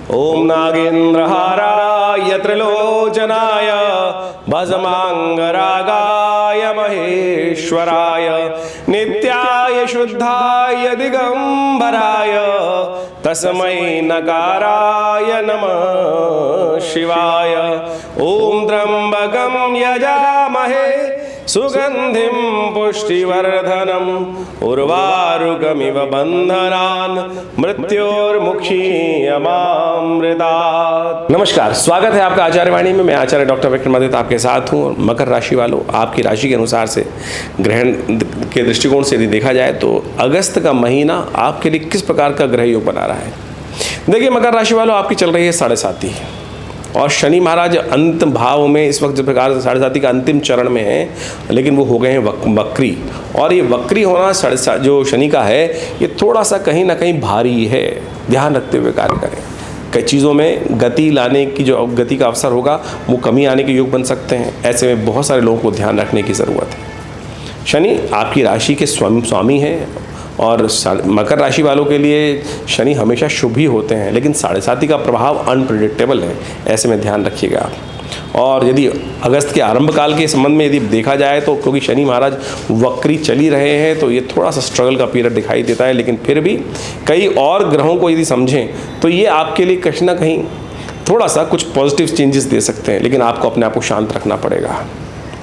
ओम नागेंद्रहाराय त्रिलोचनाय भस्मांगरागाय महेश्वराय नित्याय शुद्धाय दिगंबराय तस्मै नकाराय नमः शिवाय। ओम त्र्यंबकं यजामहे सुगंधिं पुष्टिवर्धनम् उर्वारुकमिव बंधनान् मृत्योर्मुक्षीयमामृतात्। नमस्कार, स्वागत है आपका आचार्यवाणी में। मैं आचार्य डॉक्टर विक्रमादित्य आपके साथ हूँ। मकर राशि वालों, आपकी राशि के अनुसार से ग्रहण के दृष्टिकोण से यदि देखा जाए तो अगस्त का महीना आपके लिए किस प्रकार का ग्रह योग बना रहा है। देखिए मकर राशि वालों, आपकी चल रही है 7.5 और शनि महाराज अंतिम भाव में इस वक्त जिस प्रकार से 7.5 का अंतिम चरण में है, लेकिन वो हो गए हैं वक्री। और ये वक्री होना जो शनि का है, ये थोड़ा सा कहीं ना कहीं भारी है। ध्यान रखते हुए कार्य करें। कई चीज़ों में गति लाने की जो गति का अवसर होगा वो कमी आने के योग बन सकते हैं। ऐसे में बहुत सारे लोगों को ध्यान रखने की ज़रूरत है। शनि आपकी राशि के स्वामी हैं और मकर राशि वालों के लिए शनि हमेशा शुभ ही होते हैं, लेकिन 7.5 का प्रभाव अनप्रिडिक्टेबल है। ऐसे में ध्यान रखिएगा आप। और यदि अगस्त के आरंभ काल के संबंध में यदि देखा जाए तो क्योंकि शनि महाराज वक्री चल ही रहे हैं तो ये थोड़ा सा स्ट्रगल का पीरियड दिखाई देता है, लेकिन फिर भी कई और ग्रहों को यदि समझें तो ये आपके लिए कहीं ना कहीं थोड़ा सा कुछ पॉजिटिव चेंजेस दे सकते हैं, लेकिन आपको अपने आप को शांत रखना पड़ेगा।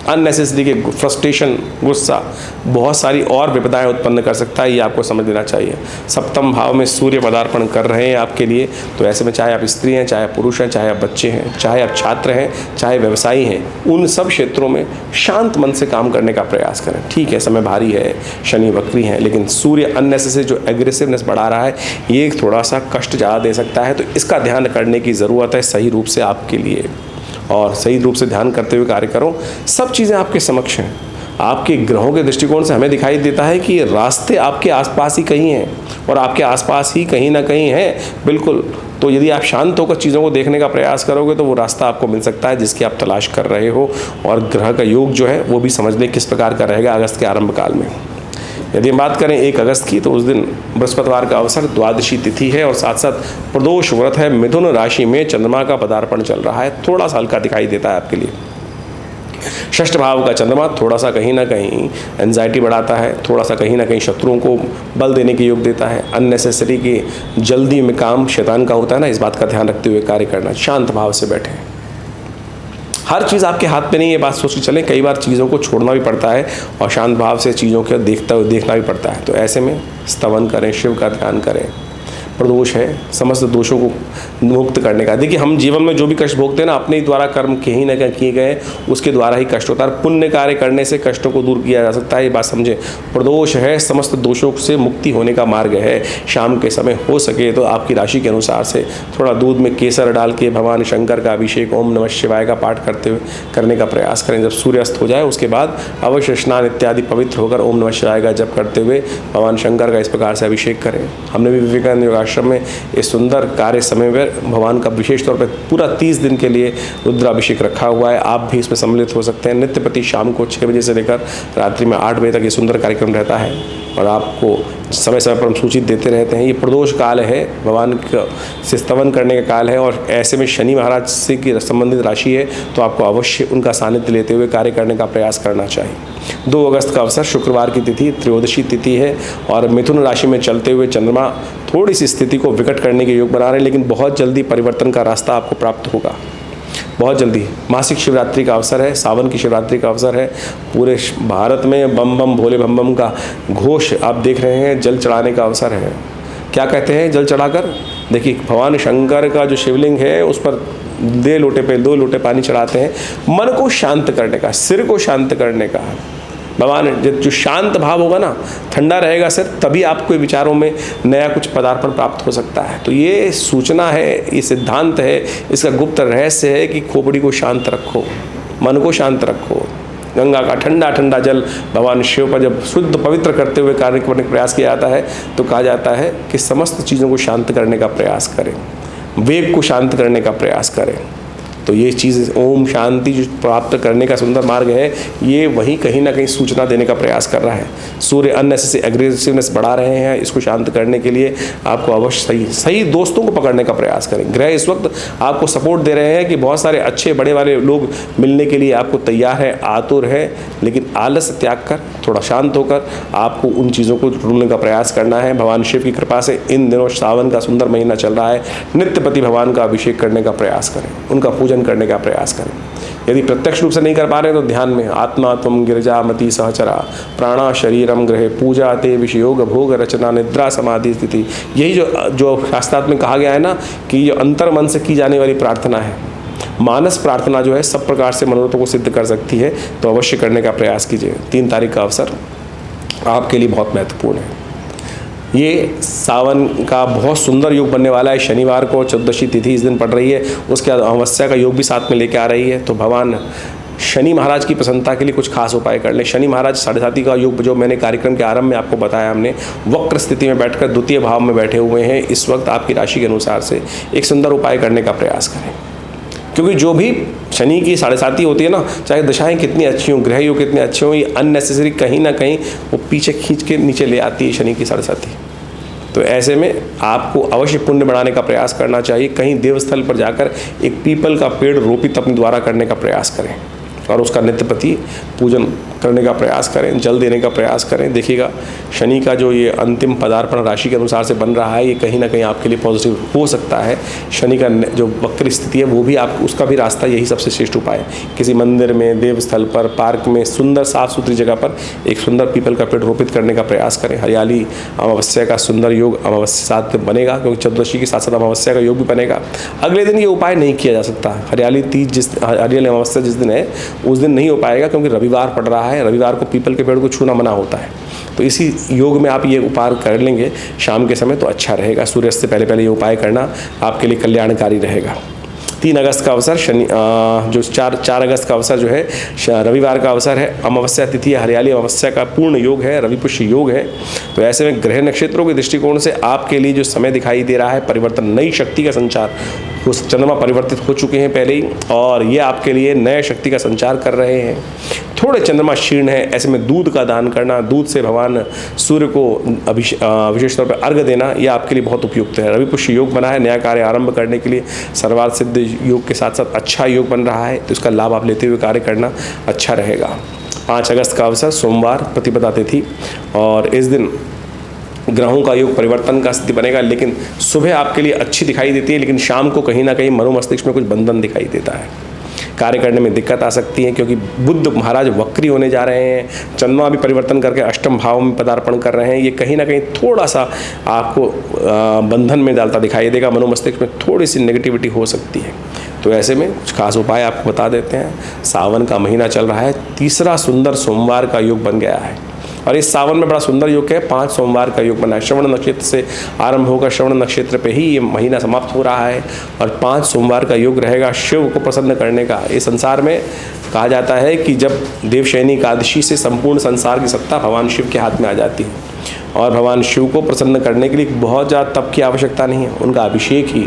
अननेसेसरी के फ्रस्ट्रेशन, गुस्सा बहुत सारी और विपदाएं उत्पन्न कर सकता है, ये आपको समझ लेना चाहिए। सप्तम भाव में सूर्य पदार्पण कर रहे हैं आपके लिए, तो ऐसे में चाहे आप स्त्री हैं, चाहे पुरुष हैं, चाहे आप बच्चे हैं, चाहे आप छात्र हैं, चाहे व्यवसायी हैं, उन सब क्षेत्रों में शांत मन से काम करने का प्रयास करें। ठीक है, समय भारी है, शनि वक्री हैं, लेकिन सूर्य अननेसेसरी जो एग्रेसिवनेस बढ़ा रहा है ये थोड़ा सा कष्ट ज़्यादा दे सकता है, तो इसका ध्यान करने की ज़रूरत है सही रूप से आपके लिए। और सही रूप से ध्यान करते हुए कार्य करो। सब चीज़ें आपके समक्ष हैं। आपके ग्रहों के दृष्टिकोण से हमें दिखाई देता है कि रास्ते आपके आसपास ही कहीं हैं और आपके आसपास ही कहीं ना कहीं हैं, बिल्कुल। तो यदि आप शांत होकर चीज़ों को देखने का प्रयास करोगे तो वो रास्ता आपको मिल सकता है जिसकी आप तलाश कर रहे हो। और ग्रह का योग जो है वो भी समझ लें किस प्रकार का रहेगा अगस्त के आरंभ काल में। यदि हम बात करें 1 अगस्त की, तो उस दिन बृहस्पतिवार का अवसर, द्वादशी तिथि है और साथ साथ प्रदोष व्रत है। मिथुन राशि में चंद्रमा का पदार्पण चल रहा है, थोड़ा सा हल्का दिखाई देता है आपके लिए। षष्ठ भाव का चंद्रमा थोड़ा सा कहीं ना कहीं एंजाइटी बढ़ाता है, थोड़ा सा कहीं ना कहीं शत्रुओं को बल देने के योग देता है। अननेसेसरी की जल्दी में काम शैतान का होता है ना, इस बात का ध्यान रखते हुए कार्य करना। शांत भाव से बैठें। हर चीज़ आपके हाथ में नहीं, ये बात सोच के चलें। कई बार चीज़ों को छोड़ना भी पड़ता है और शांत भाव से चीज़ों को देखना भी पड़ता है। तो ऐसे में स्तवन करें, शिव का ध्यान करें। प्रदोष है, समस्त दोषों को मुक्त करने का। देखिए हम जीवन में जो भी कष्ट भोगते हैं ना, अपने द्वारा कर्म कहीं ना कहीं किए गए उसके द्वारा ही कष्ट होता है। पुण्य कार्य करने से कष्टों को दूर किया जा सकता है, ये बात समझें। प्रदोष है, समस्त दोषों से मुक्ति होने का मार्ग है। शाम के समय हो सके तो आपकी राशि के अनुसार से थोड़ा दूध में केसर डाल के भगवान शंकर का अभिषेक ओम नमः शिवाय का पाठ करते हुए करने का प्रयास करें। जब सूर्यास्त हो जाए उसके बाद अवश्य स्नान इत्यादि पवित्र होकर ओम नमः शिवाय का जप करते हुए भगवान शंकर का इस प्रकार से अभिषेक करें। हमने भी विवेकानंद आश्रम में इस सुंदर कार्य समय में भगवान का विशेष तौर पर पूरा 30 दिन के लिए रुद्राभिषेक रखा हुआ है। आप भी इसमें सम्मिलित हो सकते हैं। नित्य प्रति शाम को 6 बजे से लेकर रात्रि में 8 बजे तक ये सुंदर कार्यक्रम रहता है और आपको समय समय पर हम सूचित देते रहते हैं। ये प्रदोष काल है, भगवान से स्तवन करने का काल है और ऐसे में शनि महाराज से की संबंधित राशि है, तो आपको अवश्य उनका सानिध्य लेते हुए कार्य करने का प्रयास करना चाहिए। 2 अगस्त का अवसर, शुक्रवार की तिथि, त्रयोदशी तिथि है और मिथुन राशि में चलते हुए चंद्रमा थोड़ी सी स्थिति को विकट करने के योग बना रहे हैं, लेकिन बहुत जल्दी परिवर्तन का रास्ता आपको प्राप्त होगा, बहुत जल्दी। मासिक शिवरात्रि का अवसर है, सावन की शिवरात्रि का अवसर है। पूरे भारत में बम बम भोले बम बम का घोष आप देख रहे हैं। जल चढ़ाने का अवसर है। क्या कहते हैं जल चढ़ाकर? देखिए भगवान शंकर का जो शिवलिंग है उस पर 2 लोटे पानी चढ़ाते हैं, मन को शांत करने का, सिर को शांत करने का। भगवान जो शांत भाव होगा ना, ठंडा रहेगा सिर, तभी आपको विचारों में नया कुछ पदार्पण प्राप्त हो सकता है। तो ये सूचना है, ये सिद्धांत है, इसका गुप्त रहस्य है कि खोपड़ी को शांत रखो, मन को शांत रखो। गंगा का ठंडा ठंडा जल भगवान शिव पर जब शुद्ध पवित्र करते हुए कार्य करने का प्रयास किया जाता है तो कहा जाता है कि समस्त चीज़ों को शांत करने का प्रयास करें, वेग को शांत करने का प्रयास करें। तो ये चीज़ ओम शांति जो प्राप्त करने का सुंदर मार्ग है, ये वही कहीं ना कहीं सूचना देने का प्रयास कर रहा है। सूर्य अननेसेसरी एग्रेसिवनेस बढ़ा रहे हैं, इसको शांत करने के लिए आपको अवश्य सही दोस्तों को पकड़ने का प्रयास करें। ग्रह इस वक्त आपको सपोर्ट दे रहे हैं कि बहुत सारे अच्छे बड़े वाले लोग मिलने के लिए आपको तैयार है, आतुर है, लेकिन आलस त्याग कर थोड़ा शांत होकर आपको उन चीज़ों को ढूंढने का प्रयास करना है। भगवान शिव की कृपा से इन दिनों सावन का सुंदर महीना चल रहा है, नित्यपति भगवान का अभिषेक करने का प्रयास करें, उनका पूजन करने का प्रयास करें। यदि प्रत्यक्ष रूप से नहीं कर पा रहे हैं तो ध्यान में आत्मा त्वं गिरिजामति सहचरा प्राणा शरीरम ग्रहे पूजा ते विषयोग भोग रचना निद्रा समाधि स्थिति। यही जो शास्त्रार्थ में कहा गया है ना कि ये अंतर मन से की जाने वाली प्रार्थना है, मानस प्रार्थना जो है सब प्रकार से मनोरथों को सिद्ध कर सकती है, तो अवश्य करने का प्रयास कीजिए। 3 तारीख का अवसर आपके लिए बहुत महत्वपूर्ण है। ये सावन का बहुत सुंदर योग बनने वाला है। शनिवार को 14वीं तिथि इस दिन पड़ रही है, उसके बाद अमावस्या का योग भी साथ में लेके आ रही है। तो भगवान शनि महाराज की प्रसन्नता के लिए कुछ खास उपाय कर लें। शनि महाराज 7.5 का योग जो मैंने कार्यक्रम के आरंभ में आपको बताया, हमने वक्र स्थिति में बैठकर द्वितीय भाव में बैठे हुए हैं। इस वक्त आपकी राशि के अनुसार से एक सुंदर उपाय करने का प्रयास करें, क्योंकि जो भी शनि की 7.5 होती है ना, चाहे दशाएं कितनी अच्छी हों, ग्रह योग कितने अच्छे हों, ये अननेसेसरी कहीं ना कहीं वो पीछे खींच के नीचे ले आती है शनि की 7.5। तो ऐसे में आपको अवश्य पुण्य बढ़ाने का प्रयास करना चाहिए। कहीं देवस्थल पर जाकर एक पीपल का पेड़ रोपित अपने द्वारा करने का प्रयास करें और उसका नित्यपति पूजन करने का प्रयास करें, जल देने का प्रयास करें। देखिएगा शनि का जो ये अंतिम पदार्पण राशि के अनुसार से बन रहा है, ये कहीं ना कहीं आपके लिए पॉजिटिव हो सकता है। शनि का जो वक्र स्थिति है वो भी आप उसका भी रास्ता यही सबसे श्रेष्ठ उपाय है। किसी मंदिर में, देवस्थल पर, पार्क में, सुंदर साफ सुथरी जगह पर एक सुंदर पीपल का पेड़ रोपित करने का प्रयास करें। हरियाली अमावस्या का सुंदर योग अमावस्या साथ में बनेगा, क्योंकि चतुर्दशी के साथ साथ अमावस्या का योग भी बनेगा। अगले दिन ये उपाय नहीं किया जा सकता। हरियाली अमावस्या जिस दिन है उस दिन नहीं हो पाएगा, क्योंकि रविवार पड़ रहा है। रविवार को पीपल के पेड़ को छूना मना होता है। तो इसी योग में आप ये उपाय कर लेंगे शाम के समय तो अच्छा रहेगा। सूर्यास्त से पहले ये उपाय करना आपके लिए कल्याणकारी रहेगा। 3 अगस्त का अवसर जो 4 अगस्त का अवसर जो है रविवार का अवसर है। अमावस्या तिथि है, हरियाली अमावस्या का पूर्ण योग है, रवि पुष्य योग है। तो ऐसे में ग्रह नक्षत्रों के दृष्टिकोण से आपके लिए जो समय दिखाई दे रहा है परिवर्तन, नई शक्ति का संचार, उस चंद्रमा परिवर्तित हो चुके हैं पहले ही और ये आपके लिए नए शक्ति का संचार कर रहे हैं। थोड़े चंद्रमा क्षीण है, ऐसे में दूध का दान करना, दूध से भगवान सूर्य को विशेष तौर पर अर्घ देना, यह आपके लिए बहुत उपयुक्त है। रवि पुष्य योग बना है, नया कार्य आरंभ करने के लिए सर्वार्थ सिद्ध योग के साथ साथ अच्छा योग बन रहा है, तो इसका लाभ आप लेते हुए कार्य करना अच्छा रहेगा। 5 अगस्त का अवसर सोमवार प्रतिपदा तिथि, और इस दिन ग्रहों का योग परिवर्तन का स्थिति बनेगा, लेकिन सुबह आपके लिए अच्छी दिखाई देती है, लेकिन शाम को कहीं ना कहीं मनोमस्तिष्क में कुछ बंधन दिखाई देता है। कार्य करने में दिक्कत आ सकती है, क्योंकि बुध महाराज वक्री होने जा रहे हैं, चंद्रमा भी परिवर्तन करके अष्टम भाव में पदार्पण कर रहे हैं। ये कहीं ना कहीं थोड़ा सा आपको बंधन में डालता दिखाई देगा, मनोमस्तिष्क में थोड़ी सी नेगेटिविटी हो सकती है। तो ऐसे में कुछ खास उपाय आपको बता देते हैं। सावन का महीना चल रहा है, तीसरा सुंदर सोमवार का योग बन गया है, और इस सावन में बड़ा सुंदर योग है। 5 सोमवार का योग बना है। श्रवण नक्षत्र से आरंभ होकर श्रवण नक्षत्र पे ही ये महीना समाप्त हो रहा है, और 5 सोमवार का योग रहेगा शिव को प्रसन्न करने का। इस संसार में कहा जाता है कि जब देवशयनी एकादशी से संपूर्ण संसार की सत्ता भगवान शिव के हाथ में आ जाती है, और भगवान शिव को प्रसन्न करने के लिए बहुत ज़्यादा तप की आवश्यकता नहीं है। उनका अभिषेक ही,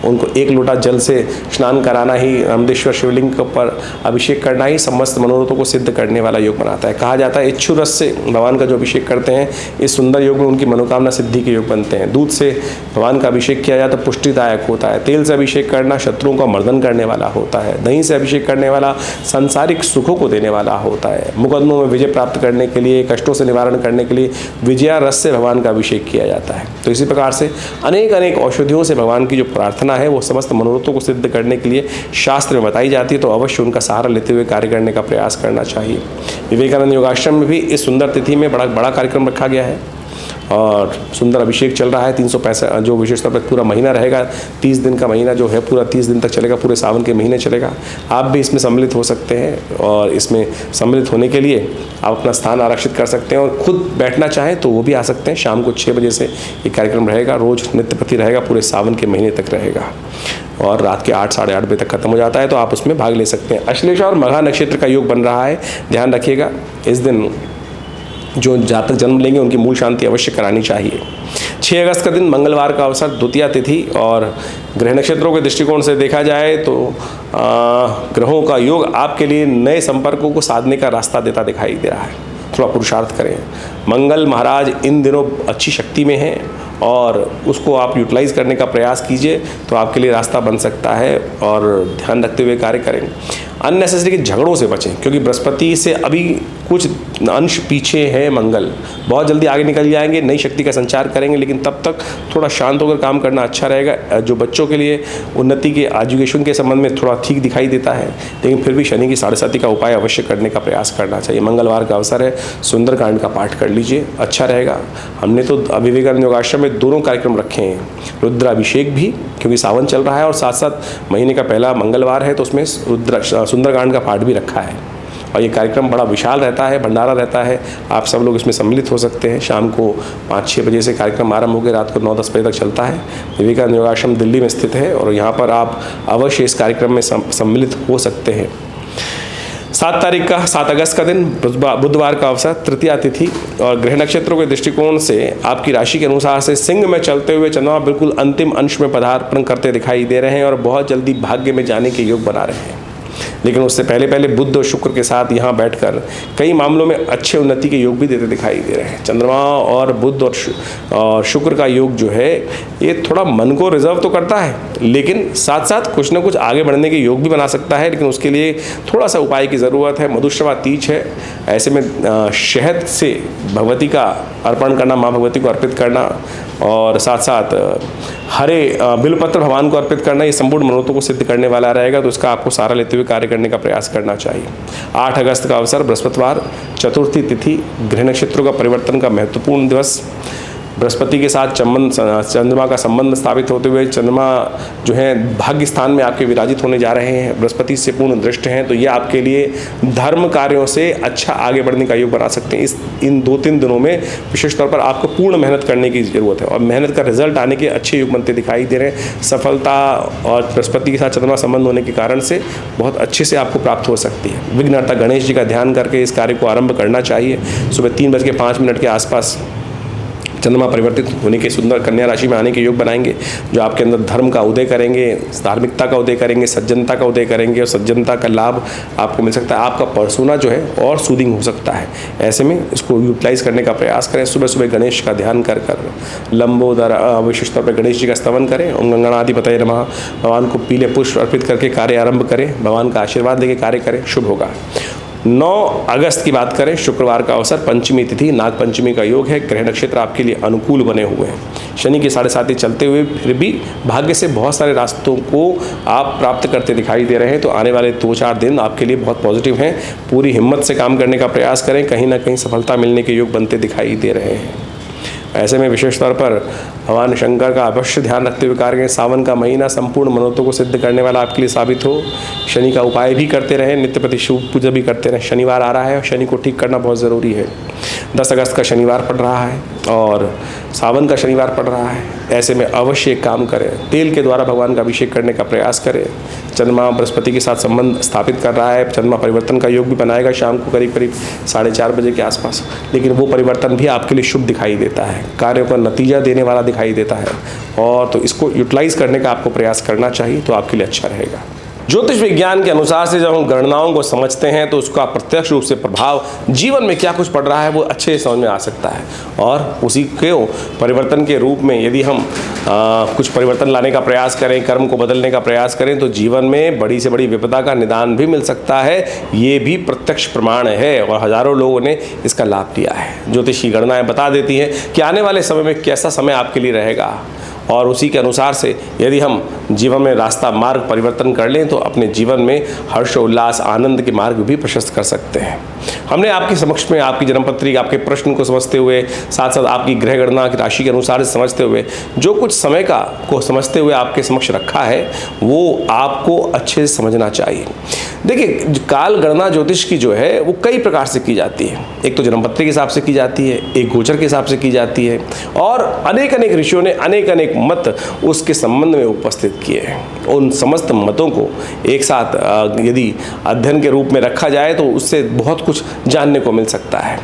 उनको 1 लोटा जल से स्नान कराना ही, रामदेश्वर शिवलिंग के ऊपर अभिषेक करना ही समस्त मनोरथों को सिद्ध करने वाला योग बनाता है। कहा जाता है इच्छु रस से भगवान का जो अभिषेक करते हैं, इस सुंदर योग में उनकी मनोकामना सिद्धि के योग बनते हैं। दूध से भगवान का अभिषेक किया जाए तो पुष्टिदायक होता है। तेल से अभिषेक करना शत्रुओं का मर्दन करने वाला होता है। दही से अभिषेक करने वाला सांसारिक सुखों को देने वाला होता है। मुकदमों में विजय प्राप्त करने के लिए, कष्टों से निवारण करने के लिए विजया रस से भगवान का अभिषेक किया जाता है। तो इसी प्रकार से अनेक अनेक औषधियों से भगवान की जो प्रार्थना है वो समस्त मनोरथों को सिद्ध करने के लिए शास्त्र में बताई जाती है। तो अवश्य उनका सहारा लेते हुए कार्य करने का प्रयास करना चाहिए। विवेकानंद योगाश्रम में भी इस सुंदर तिथि में बड़ा कार्यक्रम रखा गया है, और सुंदर अभिषेक चल रहा है। 365 जो विशेष तौर पर पूरा महीना रहेगा, 30 दिन का महीना जो है पूरा 30 दिन तक चलेगा, पूरे सावन के महीने चलेगा। आप भी इसमें सम्मिलित हो सकते हैं, और इसमें सम्मिलित होने के लिए आप अपना स्थान आरक्षित कर सकते हैं, और खुद बैठना चाहें तो वो भी आ सकते हैं। शाम को 6 बजे से ये कार्यक्रम रहेगा, रोज नित्यप्रति रहेगा, पूरे सावन के महीने तक रहेगा, और रात के 8 साढ़े 8 बजे तक खत्म हो जाता है। तो आप उसमें भाग ले सकते हैं। अश्लेषा और मघा नक्षत्र का योग बन रहा है, ध्यान रखिएगा। इस दिन जो जातक जन्म लेंगे उनकी मूल शांति अवश्य करानी चाहिए। 6 अगस्त का दिन मंगलवार का अवसर, द्वितीया तिथि, और ग्रह नक्षत्रों के दृष्टिकोण से देखा जाए तो ग्रहों का योग आपके लिए नए संपर्कों को साधने का रास्ता देता दिखाई दे रहा है। थोड़ा पुरुषार्थ करें। मंगल महाराज इन दिनों अच्छी शक्ति में हैं और उसको आप यूटिलाइज़ करने का प्रयास कीजिए तो आपके लिए रास्ता बन सकता है, और ध्यान रखते हुए कार्य करें। अननेसेसरी के झगड़ों से बचें, क्योंकि बृहस्पति से अभी कुछ अंश पीछे है मंगल, बहुत जल्दी आगे निकल जाएंगे, नई शक्ति का संचार करेंगे, लेकिन तब तक थोड़ा शांत होकर काम करना अच्छा रहेगा। जो बच्चों के लिए उन्नति के एजुकेशन के संबंध में थोड़ा ठीक दिखाई देता है, लेकिन फिर भी शनि की 7.5 का उपाय अवश्य करने का प्रयास करना चाहिए। मंगलवार का अवसर है, सुंदरकांड का पाठ कर लीजिए, अच्छा रहेगा। हमने तो विवेकानंद योगाश्रम में दोनों कार्यक्रम रखे हैं, रुद्राभिषेक भी, क्योंकि सावन चल रहा है, और साथ साथ महीने का पहला मंगलवार है तो उसमें सुंदरकांड का पाठ भी रखा है। और ये कार्यक्रम बड़ा विशाल रहता है, भंडारा रहता है, आप सब लोग इसमें सम्मिलित हो सकते हैं। शाम को 5-6 बजे से कार्यक्रम आरंभ होकर रात को 9-10 बजे तक चलता है। विवेकानंद योगाश्रम दिल्ली में स्थित है और यहाँ पर आप अवश्य इस कार्यक्रम में सम्मिलित हो सकते हैं। 7 अगस्त का दिन बुधवार का अवसर, तृतीया तिथि, और ग्रह नक्षत्रों के दृष्टिकोण से आपकी राशि के अनुसार से सिंह में चलते हुए चंद्रमा बिल्कुल अंतिम अंश में पदार्पण करते दिखाई दे रहे हैं और बहुत जल्दी भाग्य में जाने के योग बना रहे हैं। लेकिन उससे पहले बुध और शुक्र के साथ यहाँ बैठकर कई मामलों में अच्छे उन्नति के योग भी देते दिखाई दे रहे हैं। चंद्रमा और बुध और शुक्र का योग जो है ये थोड़ा मन को रिजर्व तो करता है, लेकिन साथ साथ कुछ ना कुछ आगे बढ़ने के योग भी बना सकता है, लेकिन उसके लिए थोड़ा सा उपाय की ज़रूरत है। मधुश्रवा तीज है, ऐसे में शहद से भगवती का अर्पण करना, माँ भगवती को अर्पित करना, और साथ साथ हरे बिलपत्र भगवान को अर्पित करना, ये संपूर्ण मनोरथों को सिद्ध करने वाला रहेगा, तो इसका आपको सहारा लेते हुए कार्य करने का प्रयास करना चाहिए। 8 अगस्त का अवसर, बृहस्पतिवार, चतुर्थी तिथि, गृह नक्षत्रों का परिवर्तन का महत्वपूर्ण दिवस, बृहस्पति के साथ चंद्रमा का संबंध स्थापित होते हुए चंद्रमा जो है भाग्य स्थान में आपके विराजित होने जा रहे हैं, बृहस्पति से पूर्ण दृष्ट हैं, तो ये आपके लिए धर्म कार्यों से अच्छा आगे बढ़ने का योग बना सकते हैं। इन 2-3 दिनों में विशेष तौर पर आपको पूर्ण मेहनत करने की ज़रूरत है और मेहनत का रिजल्ट आने के अच्छे योग बनते दिखाई दे रहे हैं। सफलता और बृहस्पति के साथ चंद्रमा संबंध होने के कारण से बहुत अच्छे से आपको प्राप्त हो सकती है। विघ्नहर्ता गणेश जी का ध्यान करके इस कार्य को आरंभ करना चाहिए। सुबह 3:05 के आसपास चंद्रमा परिवर्तित होने के सुंदर कन्या राशि में आने के योग बनाएंगे, जो आपके अंदर धर्म का उदय करेंगे, धार्मिकता का उदय करेंगे, सज्जनता का उदय करेंगे, और सज्जनता का लाभ आपको मिल सकता है। आपका पर्सोना जो है और सूदिंग हो सकता है। ऐसे में इसको यूटिलाइज करने का प्रयास करें। सुबह सुबह गणेश का ध्यान कर लंबोदर विशेष तौर पर गणेश जी का स्तवन करें। ओम गंगणाधिपतये नमः। भगवान को पीले पुष्प अर्पित करके कार्य आरंभ करें, भगवान का आशीर्वाद लेके कार्य करें, शुभ होगा। 9 अगस्त की बात करें, शुक्रवार का अवसर, पंचमी तिथि, नाग पंचमी का योग है। ग्रह नक्षत्र आपके लिए अनुकूल बने हुए हैं। शनि के 7.5 चलते हुए फिर भी भाग्य से बहुत सारे रास्तों को आप प्राप्त करते दिखाई दे रहे हैं, तो आने वाले 2-4 दिन आपके लिए बहुत पॉजिटिव हैं। पूरी हिम्मत से काम करने का प्रयास करें, कहीं ना कहीं सफलता मिलने के योग बनते दिखाई दे रहे हैं। ऐसे में विशेष तौर पर भगवान शंकर का अवश्य ध्यान रखते हुए कार्य करें। सावन का महीना संपूर्ण मनोरथों को सिद्ध करने वाला आपके लिए साबित हो। शनि का उपाय भी करते रहें, नित्य प्रति शुभ पूजा भी करते रहें। शनिवार आ रहा है और शनि को ठीक करना बहुत ज़रूरी है। 10 अगस्त का शनिवार पड़ रहा है और सावन का शनिवार पड़ रहा है। ऐसे में अवश्य एक काम करें, तेल के द्वारा भगवान का अभिषेक करने का प्रयास करें। चंद्रमा बृहस्पति के साथ संबंध स्थापित कर रहा है, चंद्रमा परिवर्तन का योग भी बनाएगा शाम को करीब 4:30 बजे के आसपास, लेकिन वो परिवर्तन भी आपके लिए शुभ दिखाई देता है, कार्यों का नतीजा देने वाला दिखाई देता है, और तो इसको यूटिलाइज करने का आपको प्रयास करना चाहिए, तो आपके लिए अच्छा रहेगा। ज्योतिष विज्ञान के अनुसार से जब हम गणनाओं को समझते हैं तो उसका प्रत्यक्ष रूप से प्रभाव जीवन में क्या कुछ पड़ रहा है वो अच्छे से समझ में आ सकता है, और उसी के परिवर्तन के रूप में यदि हम कुछ परिवर्तन लाने का प्रयास करें, कर्म को बदलने का प्रयास करें, तो जीवन में बड़ी से बड़ी विपदा का निदान भी मिल सकता है। ये भी प्रत्यक्ष प्रमाण है और हजारों लोगों ने इसका लाभ लिया है। ज्योतिष की गणनाएं बता देती हैं कि आने वाले समय में कैसा समय आपके लिए रहेगा, और उसी के अनुसार से यदि हम जीवन में रास्ता मार्ग परिवर्तन कर लें तो अपने जीवन में हर्ष उल्लास आनंद के मार्ग भी प्रशस्त कर सकते हैं। हमने आपके समक्ष में आपकी जन्मपत्री, आपके प्रश्न को समझते हुए, साथ साथ आपकी ग्रह गणना की राशि के अनुसार समझते हुए, जो कुछ समय को समझते हुए आपके समक्ष रखा है वो आपको अच्छे से समझना चाहिए। देखिए, काल गणना ज्योतिष की जो है वो कई प्रकार से की जाती है। एक तो जन्मपत्री के हिसाब से की जाती है, एक गोचर के हिसाब से की जाती है, और अनेक ऋषियों ने अनेक मत उसके संबंध में उपस्थित किए हैं। उन समस्त मतों को एक साथ यदि अध्ययन के रूप में रखा जाए तो उससे बहुत कुछ जानने को मिल सकता है।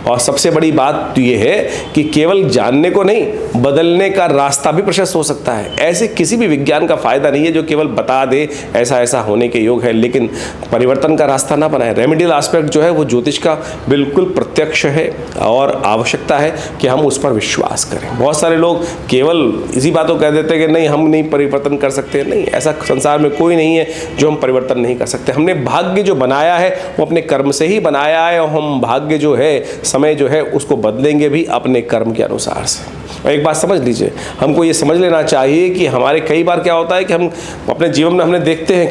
और सबसे बड़ी बात तो ये है कि केवल जानने को नहीं, बदलने का रास्ता भी प्रशस्त हो सकता है। ऐसे किसी भी विज्ञान का फायदा नहीं है जो केवल बता दे ऐसा ऐसा होने के योग है, लेकिन परिवर्तन का रास्ता ना बनाए। रेमेडियल एस्पेक्ट जो है वो ज्योतिष का बिल्कुल प्रत्यक्ष है और आवश्यकता है कि हम उस पर विश्वास करें। बहुत सारे लोग केवल इसी बातों कह देते हैं कि नहीं, हम नहीं परिवर्तन कर सकते। नहीं, ऐसा संसार में कोई नहीं है जो हम परिवर्तन नहीं कर सकते। हमने भाग्य जो बनाया है वो अपने कर्म से ही बनाया है, और हम भाग्य जो है, समय जो है, उसको बदलेंगे भी अपने कर्म के अनुसार से। और एक बात समझ लीजिए, हमको ये समझ लेना चाहिए कि हमारे कई बार क्या होता है कि हम अपने जीवन में हमने देखते हैं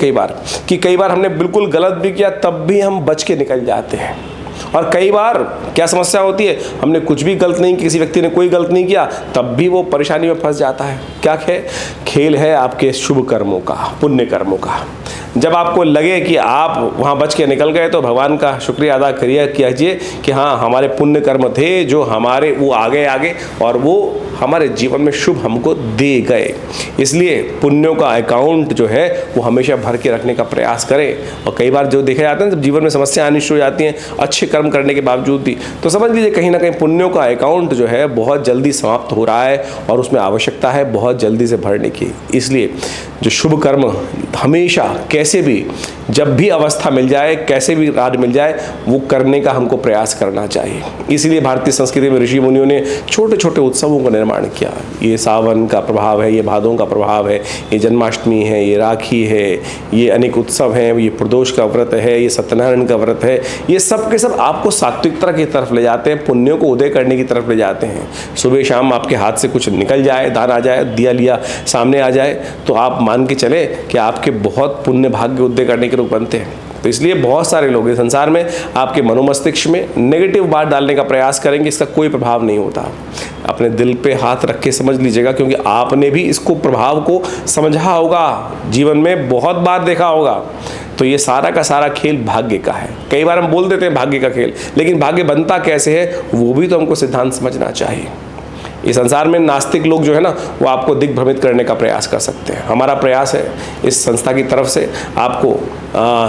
कई बार हमने बिल्कुल गलत भी किया तब भी हम बच के निकल जाते हैं। और कई बार क्या समस्या होती है, हमने कुछ भी गलत नहीं, किसी व्यक्ति ने कोई गलत नहीं किया तब भी वो परेशानी में फंस जाता है। क्या खेल है आपके शुभ कर्मों का, पुण्य कर्मों का। जब आपको लगे कि आप वहाँ बच के निकल गए तो भगवान का शुक्रिया अदा कीजिए कि हाँ, हमारे पुण्य कर्म थे जो हमारे वो आगे और वो हमारे जीवन में शुभ हमको दे गए। इसलिए पुण्यों का अकाउंट जो है वो हमेशा भर के रखने का प्रयास करें। और कई बार जो देखा जाता है जब जीवन में समस्या आनी शुरू हो जाती हैं अच्छे कर्म करने के बावजूद भी, तो समझ लीजिए कहीं ना कहीं पुण्यों का अकाउंट जो है बहुत जल्दी समाप्त हो रहा है और उसमें आवश्यकता है बहुत जल्दी से भरने की। इसलिए जो शुभ कर्म हमेशा कैसे भी, जब भी अवस्था मिल जाए, कैसे भी राज मिल जाए, वो करने का हमको प्रयास करना चाहिए। इसीलिए भारतीय संस्कृति में ऋषि मुनियों ने छोटे छोटे उत्सवों का निर्माण किया। ये सावन का प्रभाव है, ये भादों का प्रभाव है, ये जन्माष्टमी है, ये राखी है, ये अनेक उत्सव हैं, ये प्रदोष का व्रत है, ये सत्यनारायण का व्रत है। ये सब के सब आपको सात्विकता की तरफ ले जाते हैं, पुण्यों को उदय करने की तरफ ले जाते हैं। सुबह शाम आपके हाथ से कुछ निकल जाए, दान आ जाए, दिया लिया सामने आ जाए, तो आप मान के चले कि आपके बहुत पुण्य भाग्य उदय करने के रूप बनते हैं। तो इसलिए बहुत सारे लोग इस संसार में आपके मनोमस्तिष्क में नेगेटिव बात डालने का प्रयास करेंगे, इसका कोई प्रभाव नहीं होता। अपने दिल पे हाथ रख के समझ लीजिएगा, क्योंकि आपने भी इसको प्रभाव को समझा होगा, जीवन में बहुत बार देखा होगा। तो ये सारा का सारा खेल भाग्य का है। कई बार हम बोल देते हैं भाग्य का खेल, लेकिन भाग्य बनता कैसे है वो भी तो हमको सिद्धांत समझना चाहिए। इस संसार में नास्तिक लोग जो है ना, वो आपको दिग्भ्रमित करने का प्रयास कर सकते हैं। हमारा प्रयास है इस संस्था की तरफ से आपको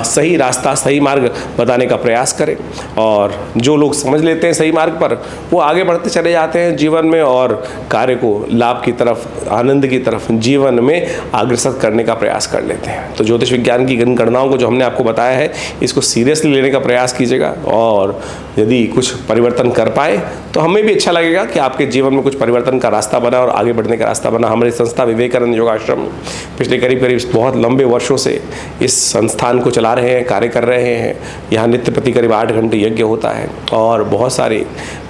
सही रास्ता, सही मार्ग बताने का प्रयास करें, और जो लोग समझ लेते हैं सही मार्ग पर, वो आगे बढ़ते चले जाते हैं जीवन में और कार्य को लाभ की तरफ, आनंद की तरफ जीवन में अग्रसर करने का प्रयास कर लेते हैं। तो ज्योतिष विज्ञान की इन गणनाओं को जो हमने आपको बताया है, इसको सीरियसली लेने का प्रयास कीजिएगा, और यदि कुछ परिवर्तन कर पाए तो हमें भी अच्छा लगेगा कि आपके जीवन में कुछ परिवर्तन का रास्ता बना और आगे बढ़ने का रास्ता बना। हमारी संस्था विवेकानंद योगाश्रम पिछले करीब बहुत लंबे वर्षों से इस संस्थान को चला रहे हैं, कार्य कर रहे हैं। यहाँ नित्य प्रति करीब 8 घंटे यज्ञ होता है और बहुत सारे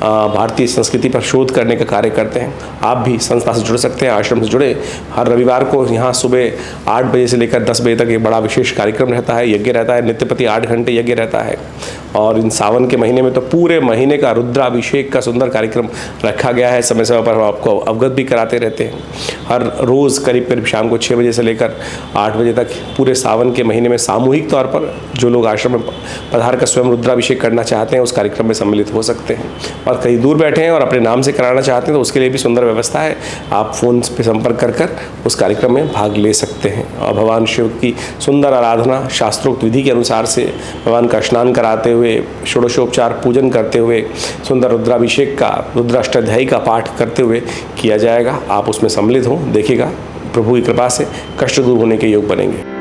भारतीय संस्कृति पर शोध करने का कार्य करते हैं। आप भी संस्था से जुड़ सकते हैं, आश्रम से जुड़े। हर रविवार को यहाँ सुबह 8 बजे से लेकर 10 बजे तक एक बड़ा विशेष कार्यक्रम रहता है, यज्ञ रहता है, नित्य प्रति 8 घंटे यज्ञ रहता है। और इन सावन के महीने में तो पूरे महीने का रुद्राभिषेक का सुंदर कार्यक्रम रखा गया है। समय समय पर हम आपको अवगत भी कराते रहते हैं। हर रोज़ करीब शाम को 6 बजे से लेकर 8 बजे तक पूरे सावन के महीने में सामूहिक तौर पर जो लोग आश्रम में पधार कर स्वयं रुद्राभिषेक करना चाहते हैं उस कार्यक्रम में सम्मिलित हो सकते हैं। और कहीं दूर बैठे हैं और अपने नाम से कराना चाहते हैं तो उसके लिए भी सुंदर व्यवस्था है। आप फ़ोन पे संपर्क कर उस कार्यक्रम में भाग ले सकते हैं। और भगवान शिव की सुंदर आराधना शास्त्रोक्त विधि के अनुसार से भगवान का स्नान कराते हुए, षोडशोपचार पूजन करते हुए, सुंदर रुद्राभिषेक का, रुद्राष्टाध्यायी का पाठ करते हुए किया जाएगा। आप उसमें सम्मिलित हों, देखिएगा प्रभु की कृपा से कष्ट दूर होने के योग बनेंगे।